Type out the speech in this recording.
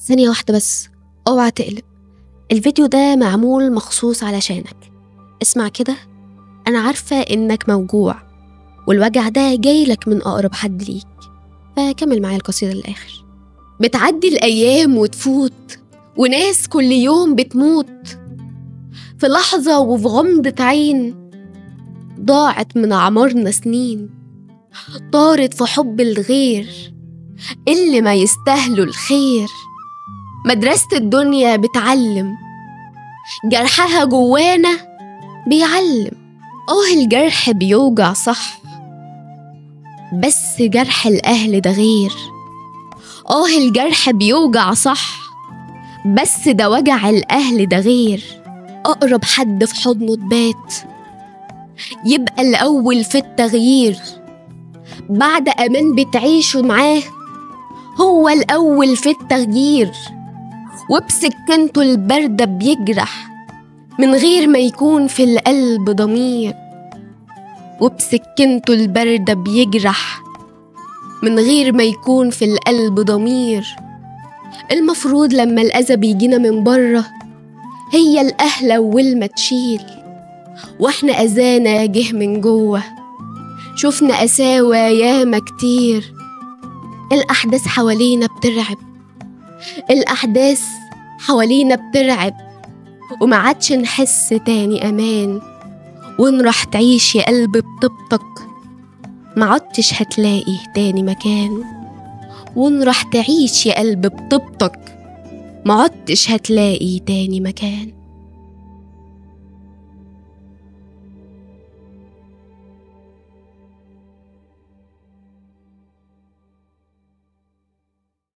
ثانية واحدة بس، اوعى تقلب. الفيديو ده معمول مخصوص علشانك. اسمع كده، انا عارفة انك موجوع والوجع ده جايلك من اقرب حد ليك، فكمل معايا القصيدة للآخر. بتعدي الايام وتفوت وناس كل يوم بتموت، في لحظة وفي غمضة عين ضاعت من أعمارنا سنين، طارت في حب الغير اللي ما يستاهلوا الخير. مدرسة الدنيا بتعلم، جرحها جوانا بيعلم. الجرح بيوجع صح، بس جرح الأهل ده غير. الجرح بيوجع صح، بس ده وجع الأهل ده غير. أقرب حد في حضنه تبات، يبقى الأول في التغيير. بعد أمان بتعيشوا معاه، هو الأول في التغيير. وبسكنته الباردة بيجرح من غير ما يكون في القلب ضمير. وبسكنته الباردة بيجرح من غير ما يكون في القلب ضمير. المفروض لما الأذى بيجينا من بره هي الأهل أول ما تشيل، واحنا أذانا جه من جوه شفنا قساوة ياما كتير. الأحداث حوالينا بترعب، الأحداث حوالينا بترعب، وما عادش نحس تاني أمان. وإن راح تعيش يا قلب بطبطك ما عدتش هتلاقي تاني مكان. وإن راح تعيش يا قلب بطبطك ما عدتش هتلاقي تاني مكان.